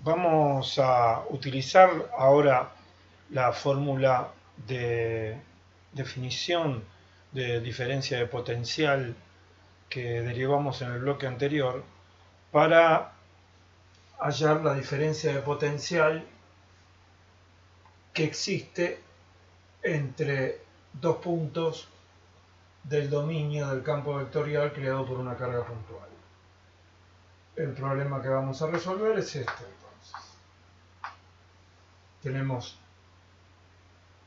Vamos a utilizar ahora la fórmula de definición de diferencia de potencial que derivamos en el bloque anterior para hallar la diferencia de potencial que existe entre dos puntos del dominio del campo vectorial creado por una carga puntual. El problema que vamos a resolver es este entonces. Tenemos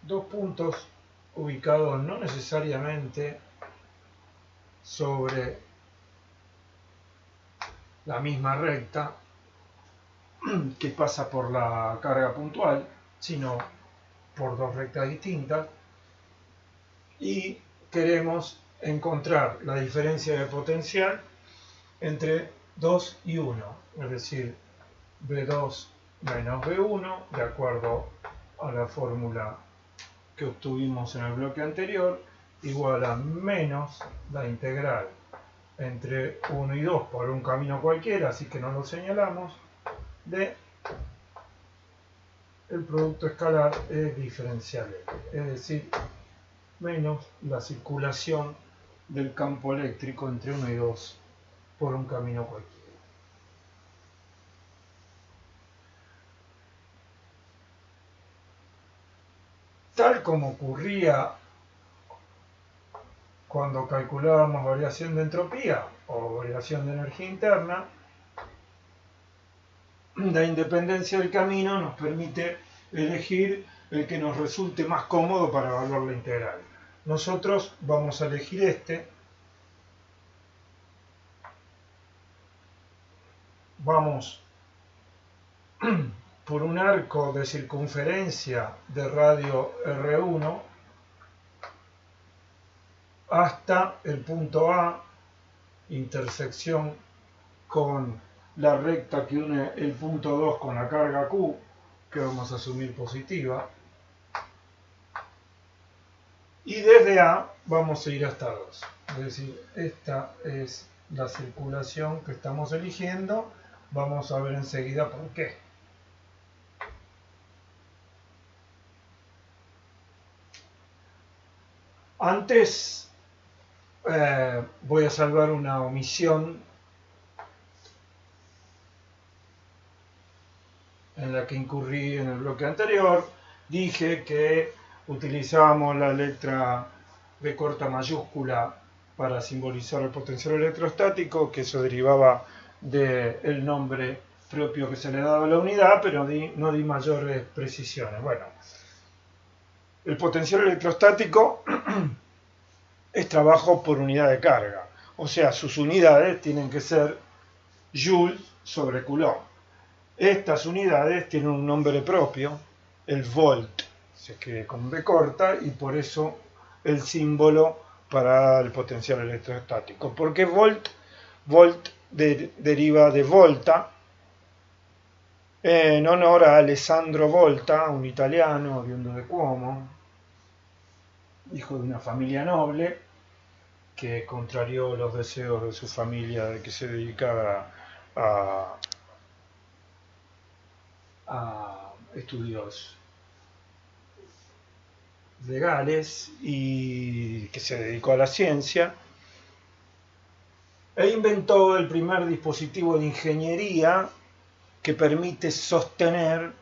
dos puntos ubicados no necesariamente sobre la misma recta que pasa por la carga puntual, sino por dos rectas distintas, y queremos encontrar la diferencia de potencial entre 2 y 1, es decir, B2 menos B1, de acuerdo a la fórmula que obtuvimos en el bloque anterior, igual a menos la integral entre 1 y 2 por un camino cualquiera, así que no lo señalamos, de el producto escalar es diferencial, es decir, menos la circulación del campo eléctrico entre 1 y 2 por un camino cualquiera. Tal como ocurría cuando calculábamos variación de entropía o variación de energía interna, la independencia del camino nos permite elegir el que nos resulte más cómodo para evaluar la integral. Nosotros vamos a elegir este. Vamos por un arco de circunferencia de radio R1 hasta el punto A, intersección con la recta que une el punto 2 con la carga Q, que vamos a asumir positiva, y desde A vamos a ir hasta 2. Es decir, esta es la circulación que estamos eligiendo. Vamos a ver enseguida por qué. Antes voy a salvar una omisión en la que incurrí en el bloque anterior. Dije que utilizábamos la letra B corta mayúscula para simbolizar el potencial electrostático, que eso derivaba del nombre propio que se le daba a la unidad, pero no di mayores precisiones. Bueno, el potencial electrostático es trabajo por unidad de carga, o sea, sus unidades tienen que ser joules sobre coulomb. Estas unidades tienen un nombre propio, el volt, se escribe con B corta y por eso el símbolo para el potencial electrostático. ¿Por qué volt? Volt deriva de volta, en honor a Alessandro Volta, un italiano oriundo de Cuomo, hijo de una familia noble, que contrarió los deseos de su familia de que se dedicara a estudios legales y que se dedicó a la ciencia, e inventó el primer dispositivo de ingeniería que permite sostener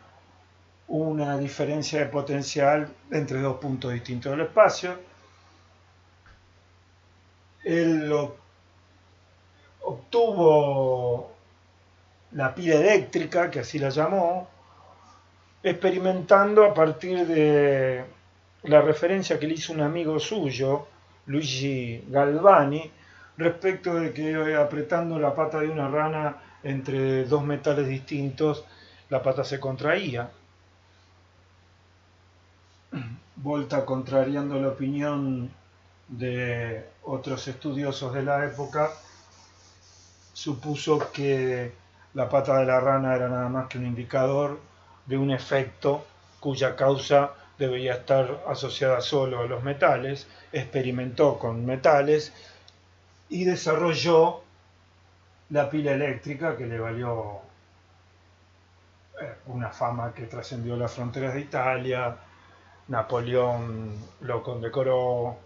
una diferencia de potencial entre dos puntos distintos del espacio. Él obtuvo la pila eléctrica, que así la llamó, experimentando a partir de la referencia que le hizo un amigo suyo, Luigi Galvani, respecto de que apretando la pata de una rana entre dos metales distintos, la pata se contraía. Volta, contrariando la opinión de otros estudiosos de la época, supuso que la pata de la rana era nada más que un indicador de un efecto cuya causa debería estar asociada solo a los metales. Experimentó con metales y desarrolló la pila eléctrica, que le valió una fama que trascendió las fronteras de Italia. Napoleón lo condecoró,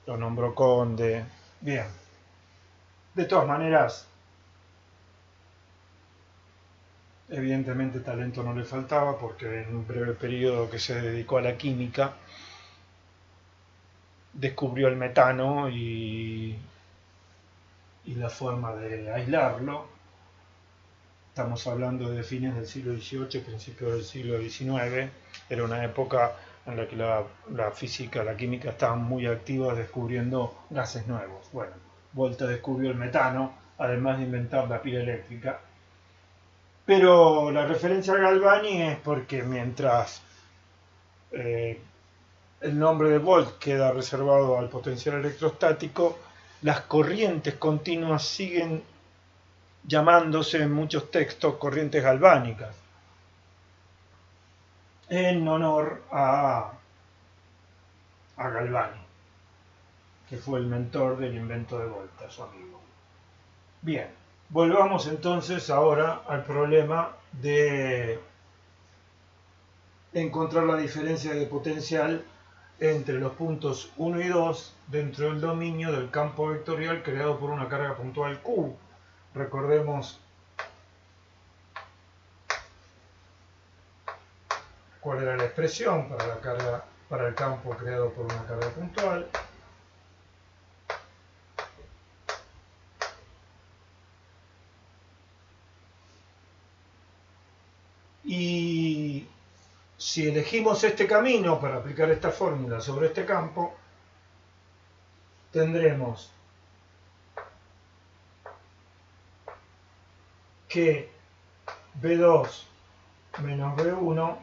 lo nombró conde. Bien. De todas maneras, evidentemente talento no le faltaba porque en un breve periodo que se dedicó a la química, descubrió el metano y la forma de aislarlo. Estamos hablando de fines del siglo XVIII, principios del siglo XIX. Era una época en la que la física, la química estaban muy activas descubriendo gases nuevos. Bueno, Volta descubrió el metano, además de inventar la pila eléctrica. Pero la referencia a Galvani es porque mientras el nombre de Volt queda reservado al potencial electrostático, las corrientes continuas siguen llamándose en muchos textos corrientes galvánicas, en honor a Galvani, que fue el mentor del invento de Volta, su amigo. Bien, volvamos entonces ahora al problema de encontrar la diferencia de potencial entre los puntos 1 y 2 dentro del dominio del campo vectorial creado por una carga puntual Q. Recordemos cuál era la expresión para el campo creado por una carga puntual. Y si elegimos este camino para aplicar esta fórmula sobre este campo, tendremos que B2 menos B1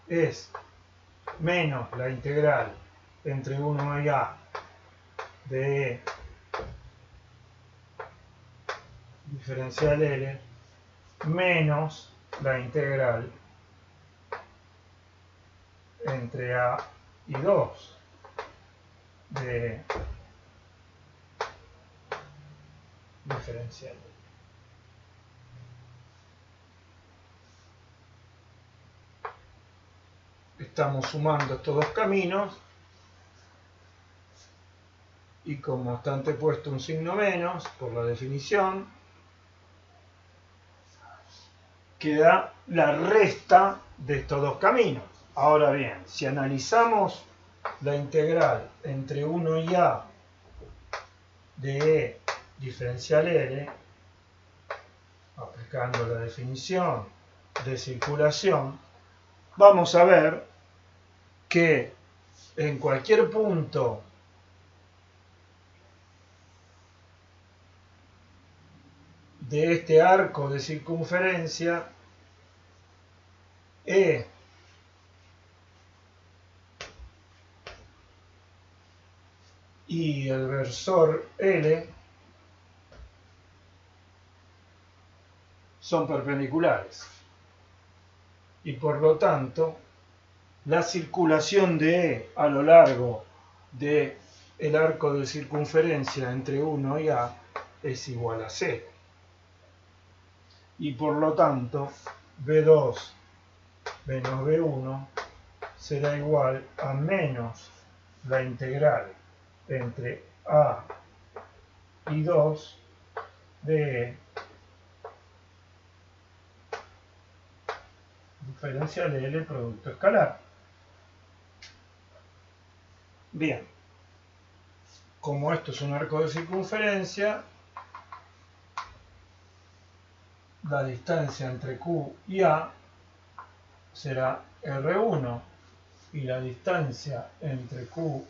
es menos la integral entre 1 y A de E diferencial L menos la integral entre A y 2 de diferencial L. Estamos sumando estos dos caminos y como está antepuesto un signo menos por la definición, queda la resta de estos dos caminos. Ahora bien, si analizamos la integral entre 1 y A de E diferencial L, aplicando la definición de circulación, vamos a ver que en cualquier punto de este arco de circunferencia, E y el versor L son perpendiculares y por lo tanto la circulación de E a lo largo del arco de circunferencia entre 1 y A es igual a 0 y por lo tanto B2 menos B1 será igual a menos la integral entre A y 2 de E diferencial L producto escalar. Bien, como esto es un arco de circunferencia, la distancia entre Q y A será R1 y la distancia entre Q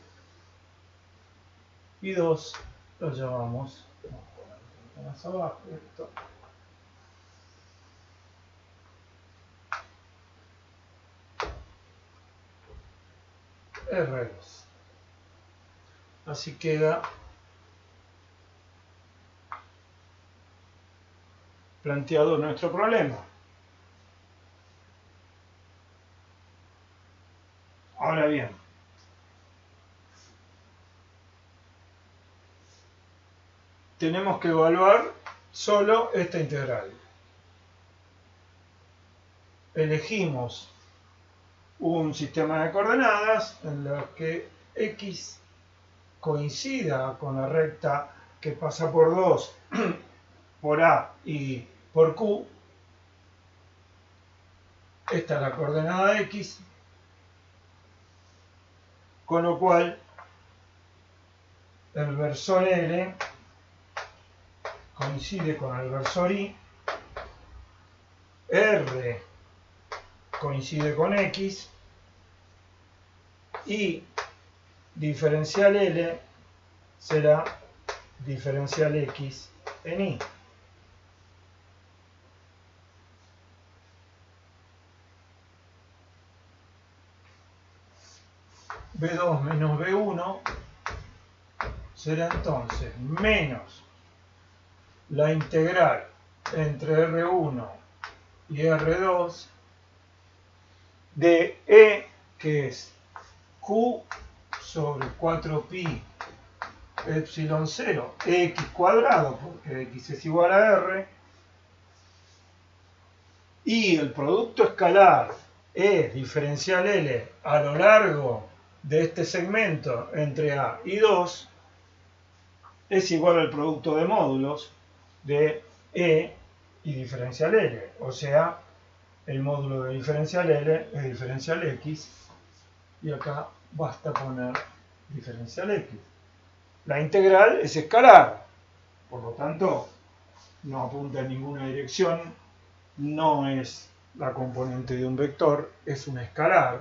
y 2 lo llamamos, vamos a poner un poco más abajo esto, R2. Así queda planteado nuestro problema. Ahora bien, tenemos que evaluar solo esta integral. Elegimos un sistema de coordenadas en los que x coincida con la recta que pasa por 2 por A y por Q. Esta es la coordenada X, con lo cual el versor L coincide con el versor I, R coincide con X y diferencial L será diferencial X en Y. B2 menos B1 será entonces menos la integral entre R1 y R2 de E, que es Q sobre 4pi epsilon 0 x cuadrado, porque x es igual a R, y el producto escalar E diferencial L a lo largo de este segmento entre A y 2 es igual al producto de módulos de E y diferencial L, o sea, el módulo de diferencial L es diferencial X, y acá basta poner diferencial X. La integral es escalar, por lo tanto no apunta en ninguna dirección, no es la componente de un vector, es un escalar.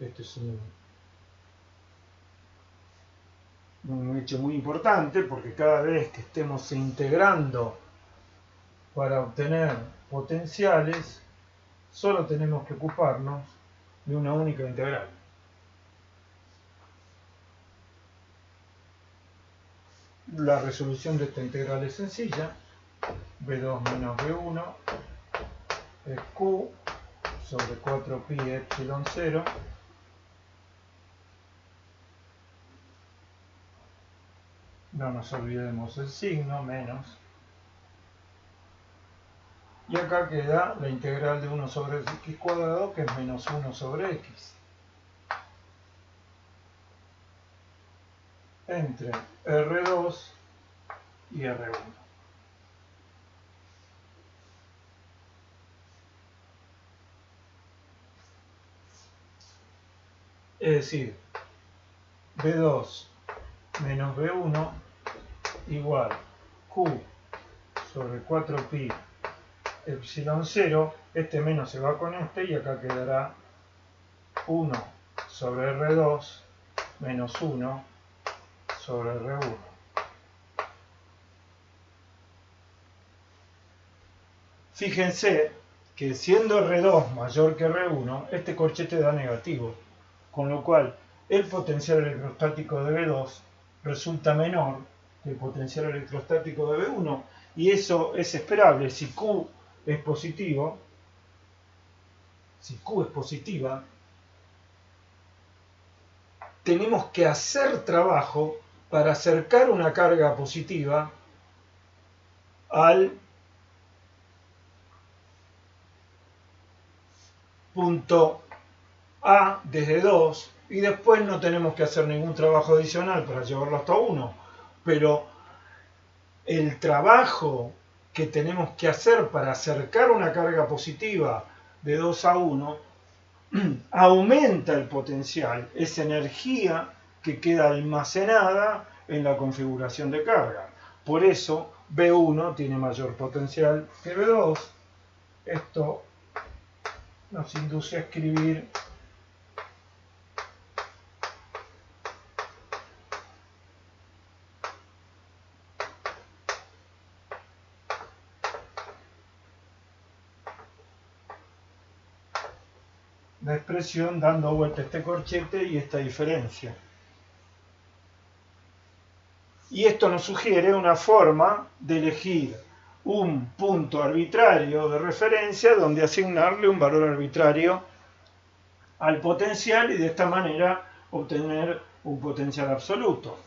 Esto es un hecho muy importante, porque cada vez que estemos integrando para obtener potenciales, solo tenemos que ocuparnos de una única integral. La resolución de esta integral es sencilla. B2 menos B1 es Q sobre 4pi epsilon 0 no nos olvidemos el signo, menos, y acá queda la integral de 1 sobre x cuadrado, que es menos 1 sobre x, entre R2 y R1. Es decir, B2 menos B1 igual Q sobre 4pi epsilon 0, este menos se va con este y acá quedará 1 sobre R2 menos 1 sobre R1. Fíjense que siendo R2 mayor que R1, este corchete da negativo, con lo cual el potencial electrostático de B2 resulta menor que el potencial electrostático de B1, y eso es esperable. Si Q es positivo, si Q es positiva, tenemos que hacer trabajo para acercar una carga positiva al punto A desde 2, y después no tenemos que hacer ningún trabajo adicional para llevarlo hasta 1, pero el trabajo que tenemos que hacer para acercar una carga positiva de 2 a 1 aumenta el potencial, es energía que queda almacenada en la configuración de carga. Por eso B1 tiene mayor potencial que B2. Esto nos induce a escribir la expresión dando vuelta a este corchete y esta diferencia. Y esto nos sugiere una forma de elegir un punto arbitrario de referencia donde asignarle un valor arbitrario al potencial y de esta manera obtener un potencial absoluto.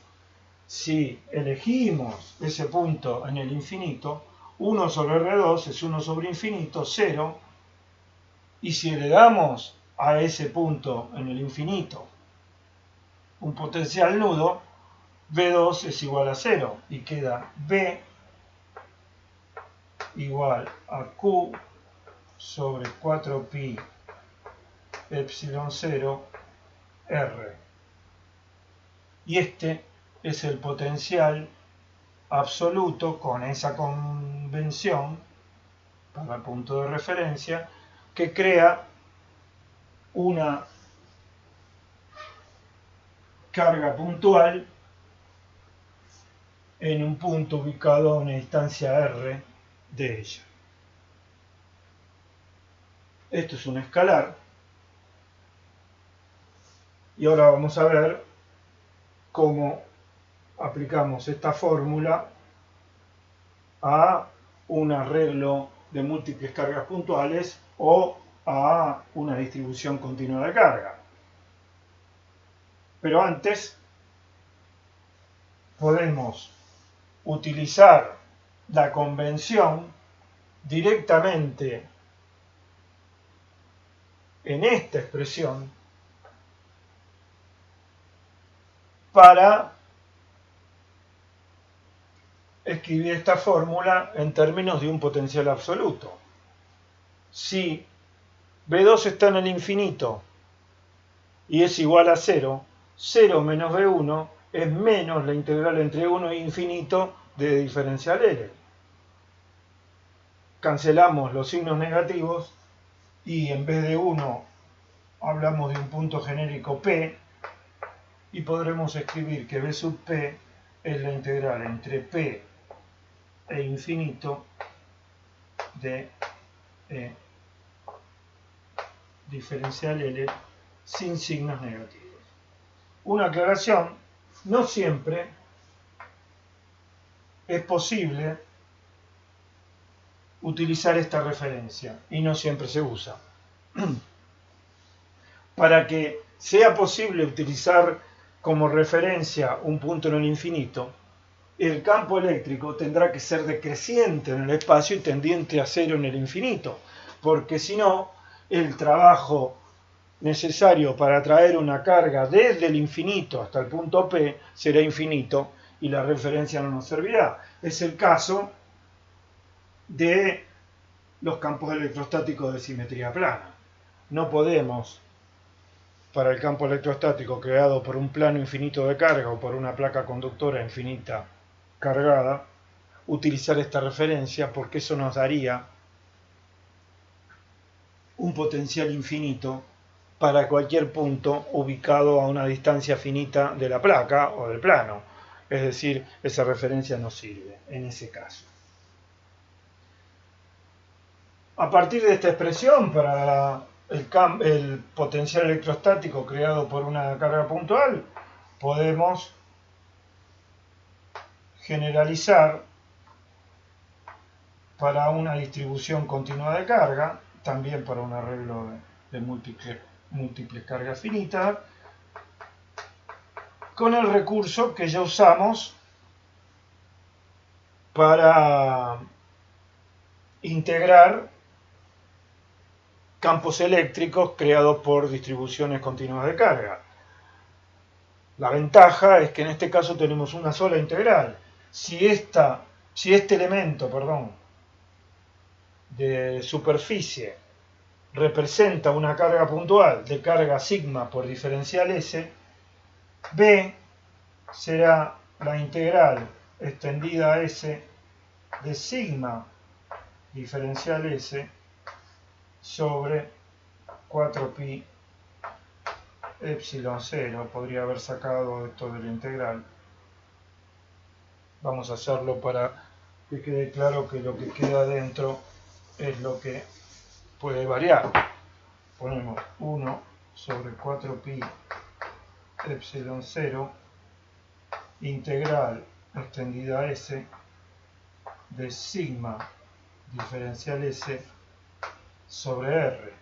Si elegimos ese punto en el infinito, 1 sobre R2 es 1 sobre infinito, 0, y si le damos a ese punto en el infinito un potencial nudo, V2 es igual a 0 y queda V igual a Q sobre 4pi epsilon 0 R. Y este es el potencial absoluto con esa convención para el punto de referencia que crea una carga puntual en un punto ubicado a una distancia R de ella. Esto es un escalar y ahora vamos a ver cómo aplicamos esta fórmula a un arreglo de múltiples cargas puntuales o a una distribución continua de carga. Pero antes podemos utilizar la convención directamente en esta expresión para escribir esta fórmula en términos de un potencial absoluto. Si V2 está en el infinito y es igual a 0, 0 menos V1 es menos la integral entre 1 e infinito de diferencial L. Cancelamos los signos negativos y en vez de 1 hablamos de un punto genérico P y podremos escribir que V sub P es la integral entre P e infinito de diferencial L sin signos negativos. Una aclaración: no siempre es posible utilizar esta referencia y no siempre se usa. Para que sea posible utilizar como referencia un punto en el infinito, el campo eléctrico tendrá que ser decreciente en el espacio y tendiente a 0 en el infinito, porque si no, el trabajo necesario para traer una carga desde el infinito hasta el punto P será infinito y la referencia no nos servirá. Es el caso de los campos electrostáticos de simetría plana. No podemos, para el campo electrostático creado por un plano infinito de carga o por una placa conductora infinita cargada, utilizar esta referencia, porque eso nos daría un potencial infinito para cualquier punto ubicado a una distancia finita de la placa o del plano. Es decir, esa referencia no sirve en ese caso. A partir de esta expresión para el potencial electrostático creado por una carga puntual, podemos generalizar para una distribución continua de carga, también para un arreglo de múltiples cargas finitas, con el recurso que ya usamos para integrar campos eléctricos creados por distribuciones continuas de carga. La ventaja es que en este caso tenemos una sola integral. Si este elemento, de superficie representa una carga puntual de carga sigma por diferencial S, B será la integral extendida a S de sigma diferencial S sobre 4pi epsilon 0. Podría haber sacado esto de la integral. Vamos a hacerlo para que quede claro que lo que queda dentro es lo que puede variar. Ponemos 1 sobre 4pi epsilon 0 integral extendida a S de sigma diferencial S sobre R.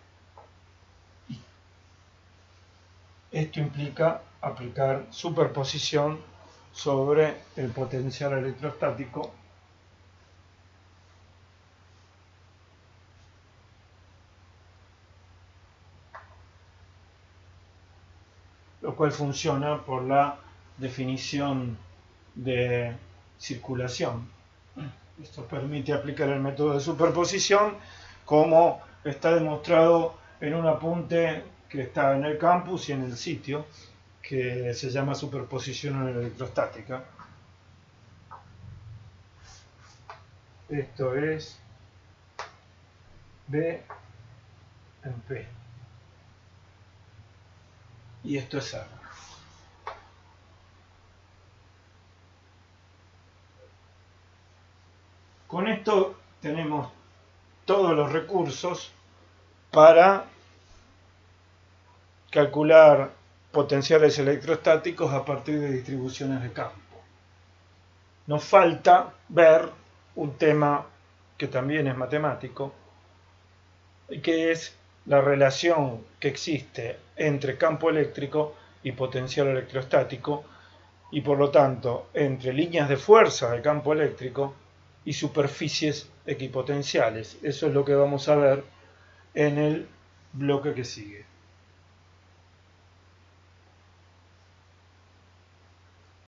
Esto implica aplicar superposición sobre el potencial electrostático cual funciona por la definición de circulación. Esto permite aplicar el método de superposición, como está demostrado en un apunte que está en el campus y en el sitio, que se llama superposición electrostática. Esto es B en P. Y esto es A. Con esto tenemos todos los recursos para calcular potenciales electrostáticos a partir de distribuciones de campo. Nos falta ver un tema que también es matemático, que es la relación que existe entre campo eléctrico y potencial electrostático, y por lo tanto entre líneas de fuerza de campo eléctrico y superficies equipotenciales. Eso es lo que vamos a ver en el bloque que sigue.